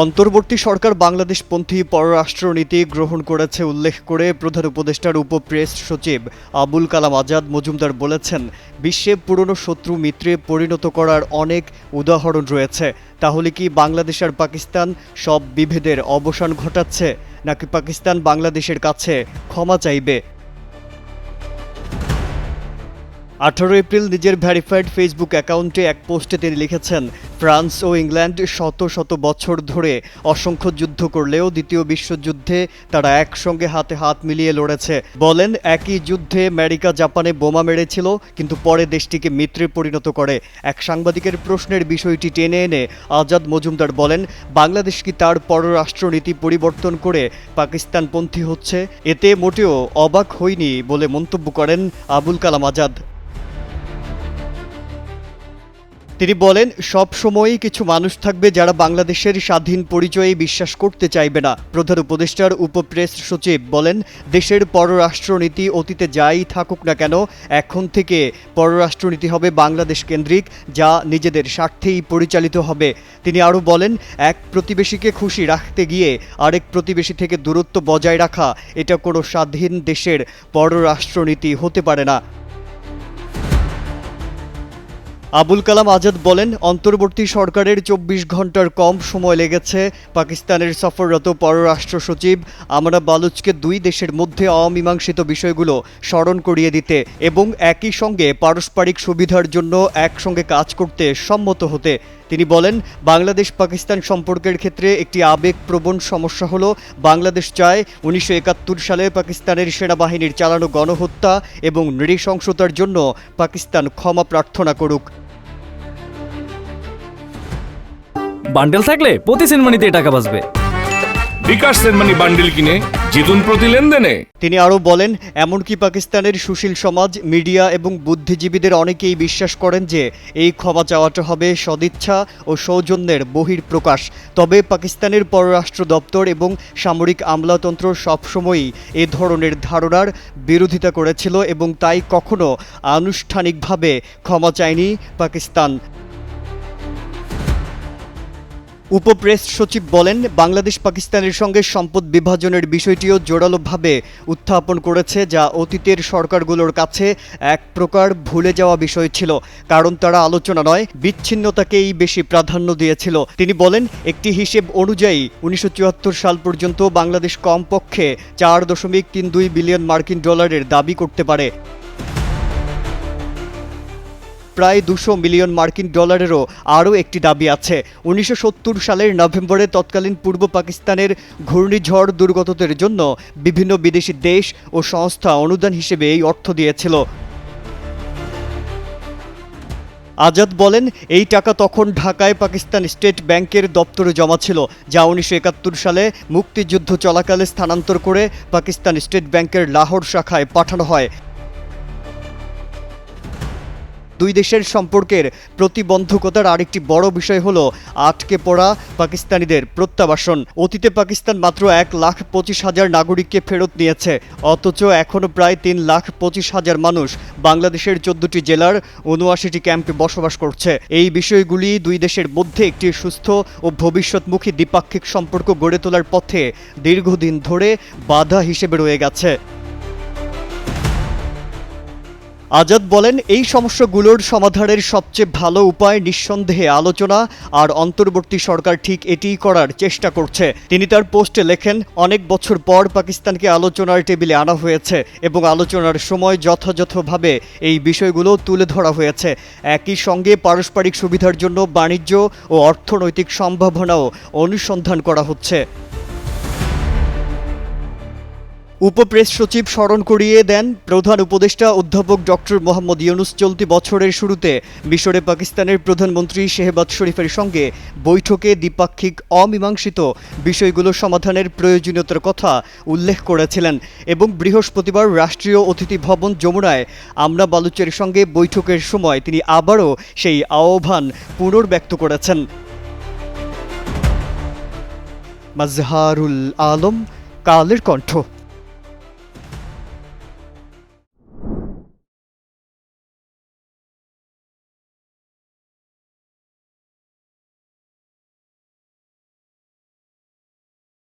অন্তর্বর্তী সরকার বাংলাদেশপন্থী পররাষ্ট্রনীতি গ্রহণ করেছে উল্লেখ করে প্রধান উপদেষ্টার উপপ্রেস সচিব আবুল কালাম আজাদ মজুমদার বলেছেন, বিশ্বে পুরনো শত্রু মিত্রে পরিণত করার অনেক উদাহরণ রয়েছে। তাহলে কি বাংলাদেশ আর পাকিস্তান সব বিভেদের অবসান ঘটাচ্ছে, নাকি পাকিস্তান বাংলাদেশের কাছে ক্ষমা চাইবে? 18 এপ্রিল নিজের ভেরিফাইড ফেসবুক অ্যাকাউন্টে এক পোস্টে তিনি লিখেছেন, ফ্রান্স ও ইংল্যান্ড শত শত বছর ধরে অসংখ্য যুদ্ধ করলেও দ্বিতীয় বিশ্বযুদ্ধে তারা একসঙ্গে হাতে হাত মিলিয়ে লড়েছে। বলেন, একই যুদ্ধে আমেরিকা জাপানে বোমা মেরেছিল, কিন্তু পরে দেশটিকে মিত্রে পরিণত করে। এক সাংবাদিকের প্রশ্নের বিষয়টি টেনে এনে আজাদ মজুমদার বলেন, বাংলাদেশ কি তার পররাষ্ট্রনীতি পরিবর্তন করে পাকিস্তানপন্থী হচ্ছে? এতে মোটেও অবাক হয়নি বলে মন্তব্য করেন আবুল কালাম আজাদ। তিনি বলেন, সব সময়ই কিছু মানুষ থাকবে যারা বাংলাদেশের স্বাধীন পরিচয়ে বিশ্বাস করতে চাইবে না। প্রধান উপদেষ্টার উপপ্রেস সচিব বলেন, দেশের পররাষ্ট্রনীতি অতীতে যাই থাকুক না কেন, এখন থেকে পররাষ্ট্রনীতি হবে বাংলাদেশ কেন্দ্রিক, যা নিজেদের স্বার্থেই পরিচালিত হবে। তিনি আরও বলেন, এক প্রতিবেশীকে খুশি রাখতে গিয়ে আরেক প্রতিবেশী থেকে দূরত্ব বজায় রাখা, এটা কোনো স্বাধীন দেশের পররাষ্ট্রনীতি হতে পারে না। আবুল কালাম আজাদ বলেন, অন্তর্বর্তী সরকারের 24 ঘন্টার কম সময় লেগেছে পাকিস্তানের সফররত পররাষ্ট্র সচিব আমরা বালুচকে দুই দেশের মধ্যে অমীমাংসিত বিষয়গুলো স্মরণ করিয়ে দিতে এবং একই সঙ্গে পারস্পরিক সুবিধার জন্য একসঙ্গে কাজ করতে সম্মত হতে। তিনি বলেন, বাংলাদেশ পাকিস্তান সম্পর্কের ক্ষেত্রে একটি আবেগপ্রবণ সমস্যা হলো, বাংলাদেশ চায় 1971 সালে পাকিস্তানের সেনাবাহিনীর চালানো গণহত্যা এবং নৃশংসতার জন্য পাকিস্তান ক্ষমা প্রার্থনা করুক। বান্ডেল থাকলে প্রতি সেনমানিতে টাকা বাঁচবে। বিকাশ সেনমানি বান্ডেল কিনে জিতুন প্রতি লেনদেনে। তিনি আরও বলেন, এমনকি পাকিস্তানের সুশীল সমাজ, মিডিয়া এবং বুদ্ধিজীবীদের অনেকেই বিশ্বাস করেন যে এই ক্ষমা চাওয়াটা হবে সদিচ্ছা ও সৌজন্যের বহিঃপ্রকাশ। তবে পাকিস্তানের পররাষ্ট্র দপ্তর এবং সামরিক আমলাতন্ত্র সবসময়ই এ ধরনের ধারণার বিরোধিতা করেছিল এবং তাই কখনো আনুষ্ঠানিকভাবে ক্ষমা চায়নি পাকিস্তান। উপপ্রেস সচিব বলেন, বাংলাদেশ পাকিস্তানের সঙ্গে সম্পদ বিভাজনের বিষয়টিও জোরালোভাবে উত্থাপন করেছে, যা অতীতের সরকারগুলোর কাছে এক প্রকার ভুলে যাওয়া বিষয় ছিল, কারণ তারা আলোচনা নয় বিচ্ছিন্নতাকেই বেশি প্রাধান্য দিয়েছিল। তিনি বলেন, একটি হিসেব অনুযায়ী 1974 সাল পর্যন্ত বাংলাদেশ কমপক্ষে $4.32 বিলিয়ন মার্কিন ডলারের দাবি করতে পারে। প্রায় 200 মিলিয়ন মার্কিন ডলারেরও আরও একটি দাবি আছে। 1970 সালের নভেম্বরে তৎকালীন পূর্ব পাকিস্তানের ঘূর্ণিঝড় দুর্গতদের জন্য বিভিন্ন বিদেশি দেশ ও সংস্থা অনুদান হিসেবে এই অর্থ দিয়েছিল। আজাদ বলেন, এই টাকা তখন ঢাকায় পাকিস্তান স্টেট ব্যাংকের দপ্তরে জমা ছিল, যা 1971 সালে মুক্তিযুদ্ধ চলাকালে স্থানান্তর করে পাকিস্তান স্টেট ব্যাংকের লাহোর শাখায় পাঠানো হয়। দুই দেশের সম্পর্কের প্রতিবন্ধকতার আরেকটি বড় বিষয় হলো আটকে পড়া পাকিস্তানিদের প্রত্যাবাসন। অতীতে পাকিস্তান মাত্র 1,25,000 নাগরিককে ফেরত নিয়েছে, অথচ এখনও প্রায় 3,25,000 মানুষ বাংলাদেশের 14টি জেলার 79টি ক্যাম্পে বসবাস করছে। এই বিষয়গুলি দুই দেশের মধ্যে একটি সুস্থ ও ভবিষ্যৎমুখী দ্বিপাক্ষিক সম্পর্ক গড়ে তোলার পথে দীর্ঘদিন ধরে বাধা হিসেবে রয়ে গেছে। আজাদ বলেন, এই সমস্যাগুলোর সমাধানের সবচেয়ে ভালো উপায় নিঃসন্দেহে আলোচনা, আর অন্তর্বর্তী সরকার ঠিক এটিই করার চেষ্টা করছে। তিনি তার পোস্টে লেখেন, অনেক বছর পর পাকিস্তানকে আলোচনার টেবিলে আনা হয়েছে এবং আলোচনার সময় যথাযথভাবে এই বিষয়গুলো তুলে ধরা হয়েছে। একই সঙ্গে পারস্পরিক সুবিধার জন্য বাণিজ্য ও অর্থনৈতিক সম্ভাবনাও অনুসন্ধান করা হচ্ছে। উপপ্রেস সচিব স্মরণ করিয়ে দেন, প্রধান উপদেষ্টা অধ্যাপক ডক্টর মোহাম্মদ ইউনূস চলতি বছরের শুরুতে মিশরে পাকিস্তানের প্রধানমন্ত্রী শেহবাজ শরীফের সঙ্গে বৈঠকে দ্বিপাক্ষিক অমীমাংসিত বিষয়গুলো সমাধানের প্রয়োজনীয়তার কথা উল্লেখ করেছিলেন এবং বৃহস্পতিবার রাষ্ট্রীয় অতিথি ভবন যমুনায় আমরা বালুচের সঙ্গে বৈঠকের সময় তিনি আবারও সেই আহ্বান পুনর্ব্যক্ত করেছেন। মাজহারুল আলম, কালের কণ্ঠ।